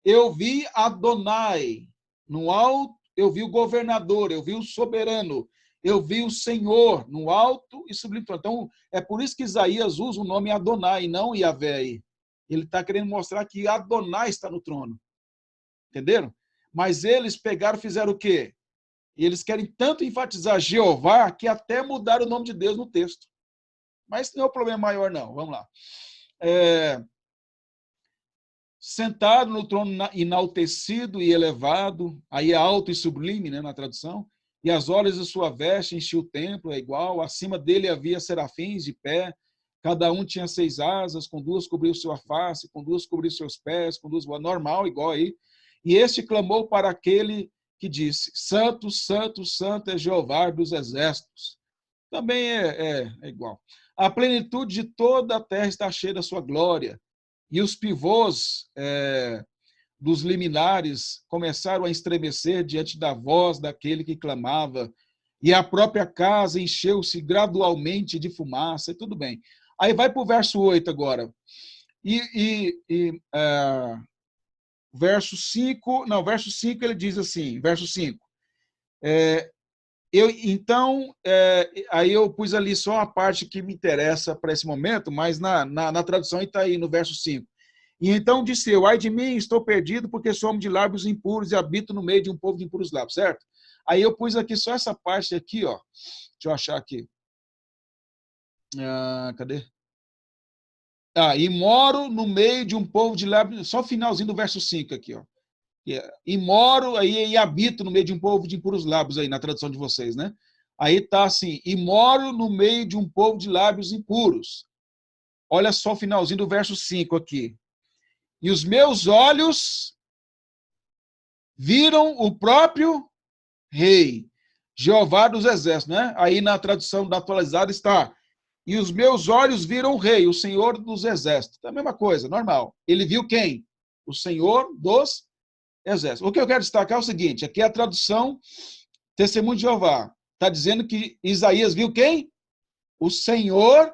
Eu vi Adonai, no alto, eu vi o governador, eu vi o soberano, eu vi o Senhor, no alto e sublime. Então, é por isso que Isaías usa o nome Adonai, não Yahvé. Ele está querendo mostrar que Adonai está no trono. Entenderam? Mas eles pegaram e fizeram o quê? E eles querem tanto enfatizar Jeová que até mudaram o nome de Deus no texto. Mas isso não é o problema maior, não. Vamos lá. Sentado no trono enaltecido e elevado, aí é alto e sublime, né, na tradução, e as olhos de sua veste enchiam o templo, é igual, acima dele havia serafins de pé, cada um tinha 6 asas, com 2 cobriu sua face, com 2 cobriu seus pés, com 2 normal, igual aí, e este clamou para aquele que disse, santo, santo, santo é Jeová dos exércitos. Também é igual. A plenitude de toda a terra está cheia da sua glória. E os pivôs dos liminares começaram a estremecer diante da voz daquele que clamava. E a própria casa encheu-se gradualmente de fumaça. E tudo bem. Aí vai para o verso 8 agora. Verso 5, não, verso 5 ele diz assim, verso 5. Então, aí eu pus ali só a parte que me interessa para esse momento, mas na tradução está aí no verso 5. E então disse eu, ai de mim, estou perdido, porque sou homem de lábios impuros e habito no meio de um povo de impuros lábios, certo? Aí eu pus aqui só essa parte aqui, ó. Deixa eu achar aqui. Cadê? E moro no meio de um povo de lábios, só o finalzinho do verso 5 aqui, ó. E moro aí e habito no meio de um povo de impuros lábios aí, na tradução de vocês, né? Aí tá assim, e moro no meio de um povo de lábios impuros. Olha só o finalzinho do verso 5 aqui. E os meus olhos viram o próprio rei, Jeová dos exércitos, né? Aí na tradução da atualizada está, e os meus olhos viram o rei, o Senhor dos exércitos. É a mesma coisa, normal. Ele viu quem? O Senhor dos exércitos. O que eu quero destacar é o seguinte, aqui é a tradução Testemunho de Jeová. Está dizendo que Isaías viu quem? O Senhor,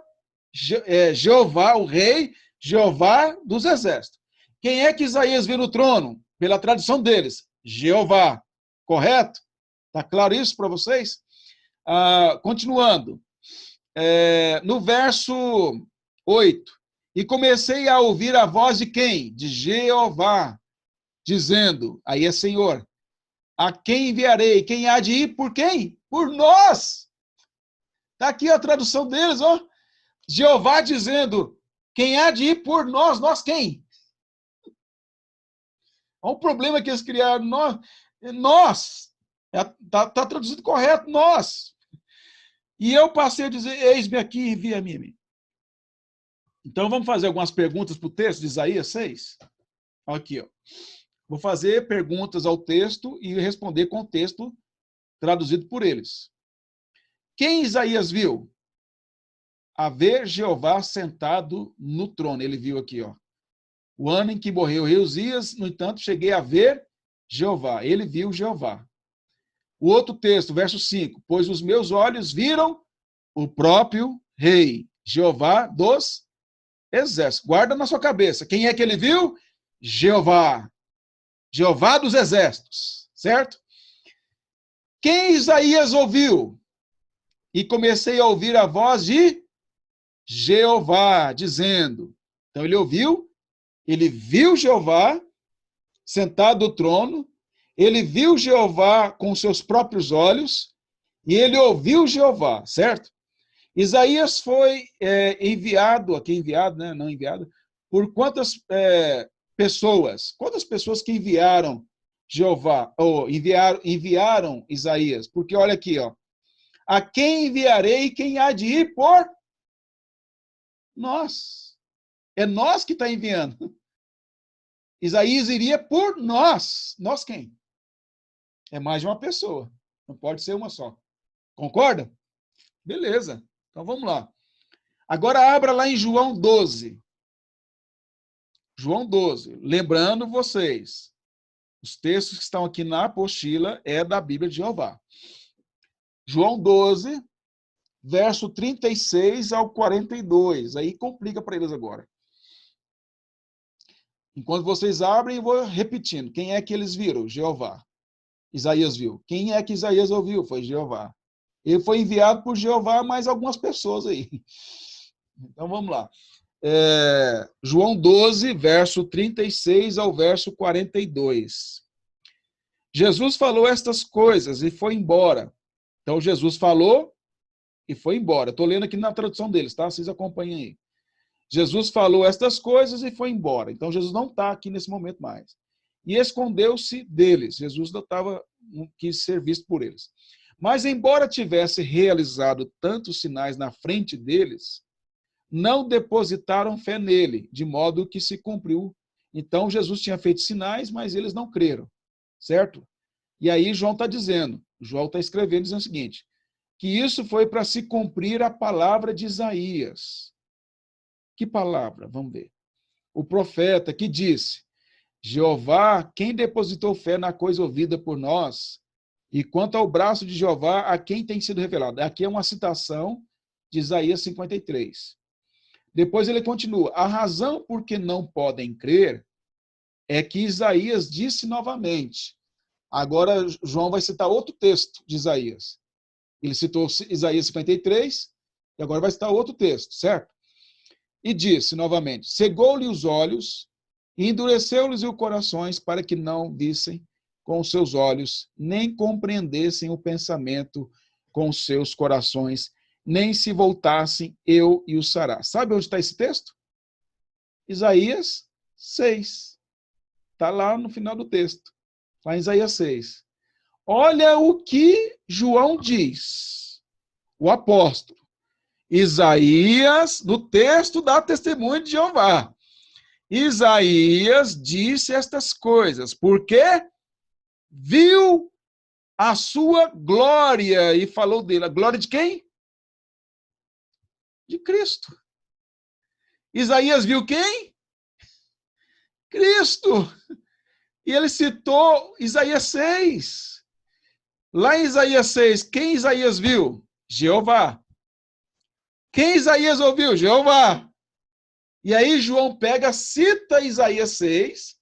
Jeová, o rei, Jeová dos exércitos. Quem é que Isaías viu no trono? pela tradução deles, Jeová. Correto? Está claro isso para vocês? Continuando. No verso 8. E comecei a ouvir a voz de quem? De Jeová, dizendo, aí é Senhor, a quem enviarei? Quem há de ir por quem? Por nós. Está aqui a tradução deles, ó. Jeová dizendo, quem há de ir por nós? Nós quem? Olha o problema que eles criaram. Nós. Está traduzido correto, nós. E eu passei a dizer, eis-me aqui, envia-me a mim. Então, vamos fazer algumas perguntas para o texto de Isaías 6? Aqui, ó. Vou fazer perguntas ao texto e responder com o texto traduzido por eles. Quem Isaías viu? A ver Jeová sentado no trono. Ele viu aqui, ó. O ano em que morreu o rei Uzias, no entanto, cheguei a ver Jeová. Ele viu Jeová. O outro texto, verso 5. Pois os meus olhos viram o próprio rei, Jeová dos exércitos. Guarda na sua cabeça. Quem é que ele viu? Jeová. Jeová dos exércitos. Certo? Quem Isaías ouviu? E comecei a ouvir a voz de Jeová, dizendo. Então ele viu Jeová sentado no trono, ele viu Jeová com seus próprios olhos, e ele ouviu Jeová, certo? Isaías foi enviado, né? Não enviado, por quantas pessoas? Quantas pessoas que enviaram Jeová, ou enviaram Isaías? Porque olha aqui, ó. A quem enviarei, quem há de ir por nós. É nós que está enviando. Isaías iria por nós. Nós quem? É mais de uma pessoa. Não pode ser uma só. Concorda? Beleza. Então vamos lá. Agora abra lá em João 12. João 12. Lembrando vocês, os textos que estão aqui na apostila é da Bíblia de Jeová. João 12, verso 36 ao 42. Aí complica para eles agora. Enquanto vocês abrem, eu vou repetindo. Quem é que eles viram? Jeová. Isaías viu. Quem é que Isaías ouviu? Foi Jeová. Ele foi enviado por Jeová, mais algumas pessoas aí. Então, vamos lá. João 12, verso 36 ao verso 42. Jesus falou estas coisas e foi embora. Então, Jesus falou e foi embora. Estou lendo aqui na tradução deles, tá? Vocês acompanhem aí. Jesus falou estas coisas e foi embora. Então, Jesus não está aqui nesse momento mais. E escondeu-se deles. Jesus não quis ser visto por eles. Mas, embora tivesse realizado tantos sinais na frente deles, não depositaram fé nele, de modo que se cumpriu. Então, Jesus tinha feito sinais, mas eles não creram, certo? E aí, João está escrevendo, dizendo o seguinte, que isso foi para se cumprir a palavra de Isaías. Que palavra? Vamos ver. O profeta que disse, Jeová, quem depositou fé na coisa ouvida por nós, e quanto ao braço de Jeová, a quem tem sido revelado. Aqui é uma citação de Isaías 53. Depois ele continua, a razão por que não podem crer é que Isaías disse novamente. Agora, João vai citar outro texto de Isaías. Ele citou Isaías 53, e agora vai citar outro texto, certo? E disse novamente, cegou-lhe os olhos, e endureceu-lhes os corações para que não vissem com os seus olhos, nem compreendessem o pensamento com os seus corações, nem se voltassem, eu e o sará. Sabe onde está esse texto? Isaías 6. Está lá no final do texto. Lá em Isaías 6. Olha o que João diz. O apóstolo. Isaías, no texto da testemunha de Jeová. Isaías disse estas coisas, porque viu a sua glória e falou dele. A glória de quem? De Cristo. Isaías viu quem? Cristo. E ele citou Isaías 6. Lá em Isaías 6, quem Isaías viu? Jeová. Quem Isaías ouviu? Jeová. E aí João pega, cita Isaías 6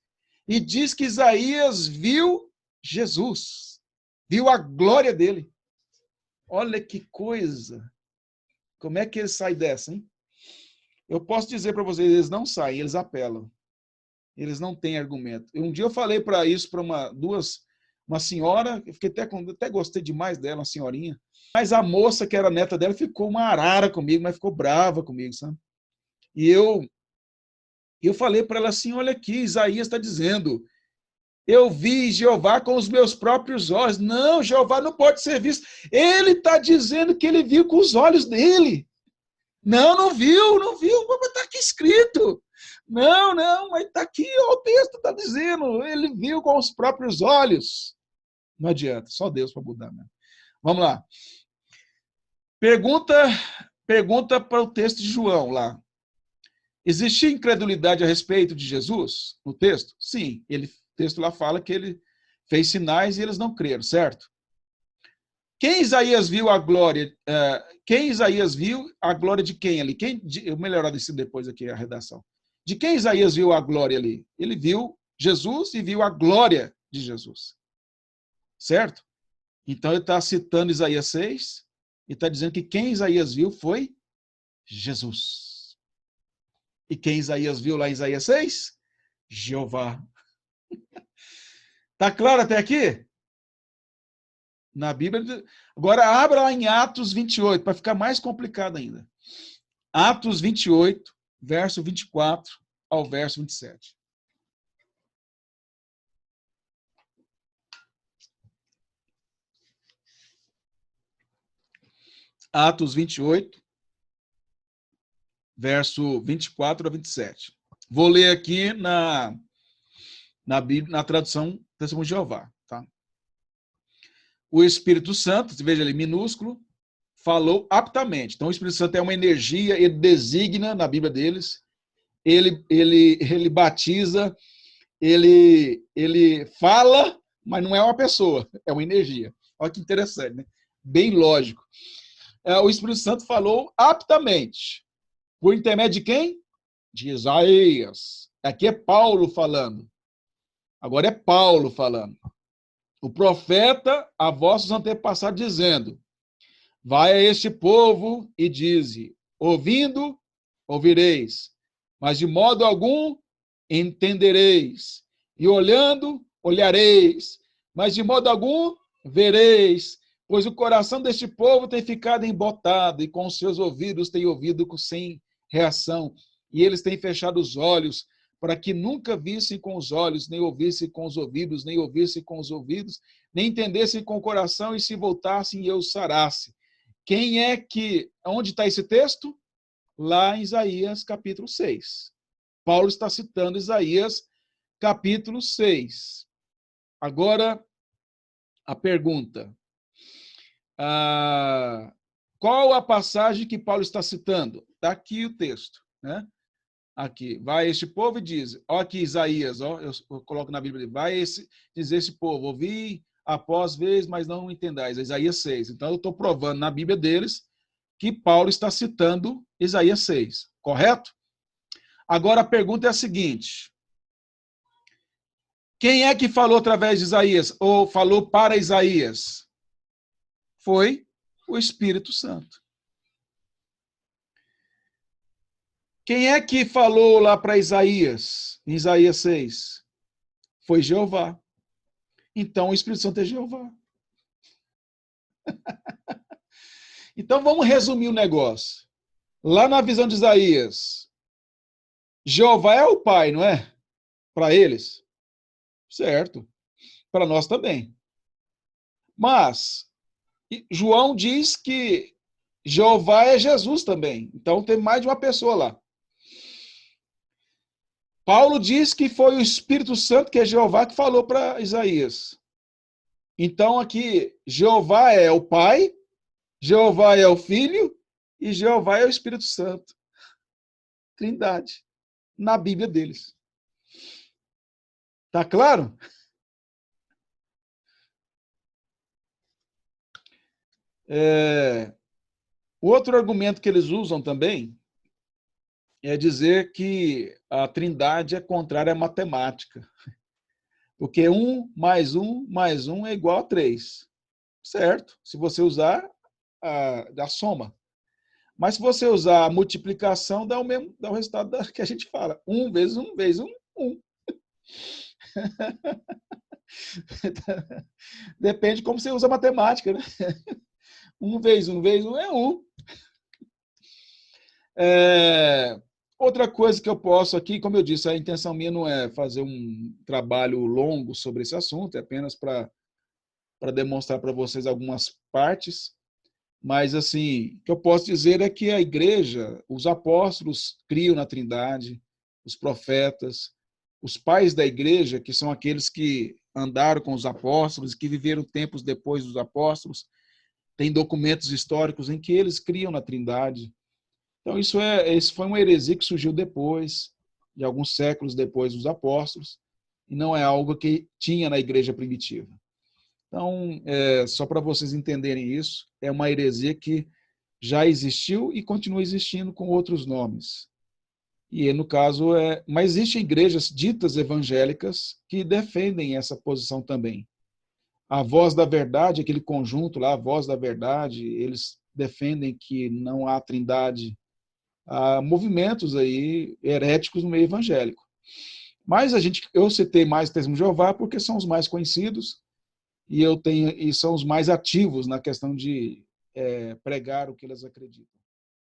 E diz que Isaías viu Jesus, viu a glória dele. Olha que coisa! Como é que ele sai dessa, hein? Eu posso dizer para vocês, eles não saem, eles apelam. Eles não têm argumento. Um dia eu falei para isso para uma senhora, eu fiquei até gostei demais dela, uma senhorinha. Mas a moça, que era neta dela, ficou uma arara comigo, mas ficou brava comigo, sabe? E eu falei para ela assim, olha aqui, Isaías está dizendo, eu vi Jeová com os meus próprios olhos. Não, Jeová não pode ser visto. Ele está dizendo que ele viu com os olhos dele. Não, não viu, mas está aqui escrito. Não, mas está aqui, ó, o texto está dizendo, ele viu com os próprios olhos. Não adianta, só Deus para mudar, né? Vamos lá. Pergunta para o texto de João lá. Existia incredulidade a respeito de Jesus no texto? Sim, o texto lá fala que ele fez sinais e eles não creram, certo? Quem Isaías viu a glória? Quem Isaías viu a glória de quem ali? Eu melhorar isso depois aqui a redação. De quem Isaías viu a glória ali? Ele viu Jesus e viu a glória de Jesus. Certo? Então ele está citando Isaías 6 e está dizendo que quem Isaías viu foi Jesus. E quem Isaías viu lá em Isaías 6? Jeová. Tá claro até aqui? Na Bíblia. Agora abra lá em Atos 28, para ficar mais complicado ainda. Atos 28, verso 24 ao verso 27. Atos 28, verso 24 a 27. Vou ler aqui na Bíblia, na tradução Testemunho de Jeová. Tá? O Espírito Santo, veja ali, minúsculo, falou aptamente. Então, o Espírito Santo é uma energia, ele designa na Bíblia deles, ele batiza, ele fala, mas não é uma pessoa, é uma energia. Olha que interessante, né? Bem lógico. O Espírito Santo falou aptamente. Por intermédio de quem? De Isaías. Aqui é Paulo falando. Agora é Paulo falando. O profeta a vossos antepassados dizendo, vai a este povo e dize, ouvindo, ouvireis, mas de modo algum entendereis, e olhando, olhareis, mas de modo algum vereis, pois o coração deste povo tem ficado embotado, e com os seus ouvidos tem ouvido sem reação, e eles têm fechado os olhos, para que nunca vissem com os olhos, nem ouvissem com os ouvidos, nem ouvissem com os ouvidos, nem entendessem com o coração, e se voltassem e eu os sarasse. Quem é que... Onde está esse texto? Lá em Isaías, capítulo 6. Paulo está citando Isaías, capítulo 6. Agora, a pergunta. Qual a passagem que Paulo está citando? Está aqui o texto, né? Aqui, vai este povo e diz, ó aqui Isaías, ó, eu coloco na Bíblia, vai dizer esse povo, ouvi após vez, mas não entendais, Isaías 6. Então eu estou provando na Bíblia deles que Paulo está citando Isaías 6, correto? Agora a pergunta é a seguinte, quem é que falou através de Isaías, ou falou para Isaías? Foi o Espírito Santo. Quem é que falou lá para Isaías, em Isaías 6? Foi Jeová. Então, o Espírito Santo é Jeová. Então, vamos resumir o negócio. Lá na visão de Isaías, Jeová é o Pai, não é? Para eles. Certo. Para nós também. Mas, João diz que Jeová é Jesus também. Então, tem mais de uma pessoa lá. Paulo diz que foi o Espírito Santo, que é Jeová, que falou para Isaías. Então, aqui, Jeová é o Pai, Jeová é o Filho e Jeová é o Espírito Santo. Trindade. Na Bíblia deles. Tá claro? Outro argumento que eles usam também é dizer que a Trindade é contrária à matemática. Porque 1 mais 1 é igual a 3. Certo? Se você usar a soma. Mas se você usar a multiplicação, dá o resultado que a gente fala. 1 vezes 1 vezes 1, 1. Depende de como você usa a matemática, né? 1 vezes 1 vezes 1 é 1. Outra coisa que eu posso aqui, como eu disse, a intenção minha não é fazer um trabalho longo sobre esse assunto, é apenas para demonstrar para vocês algumas partes. Mas, assim, o que eu posso dizer é que a igreja, os apóstolos criam na Trindade, os profetas, os pais da igreja, que são aqueles que andaram com os apóstolos, que viveram tempos depois dos apóstolos, tem documentos históricos em que eles criam na Trindade. Então, isso foi uma heresia que surgiu depois, de alguns séculos depois dos apóstolos, e não é algo que tinha na igreja primitiva. Então, só para vocês entenderem isso, é uma heresia que já existiu e continua existindo com outros nomes. E, no caso, mas existem igrejas ditas evangélicas que defendem essa posição também. A Voz da Verdade, aquele conjunto lá, a Voz da Verdade, eles defendem que não há trindade. Há movimentos aí heréticos no meio evangélico. Mas eu citei mais o Testemunho de Jeová porque são os mais conhecidos e são os mais ativos na questão de pregar o que eles acreditam.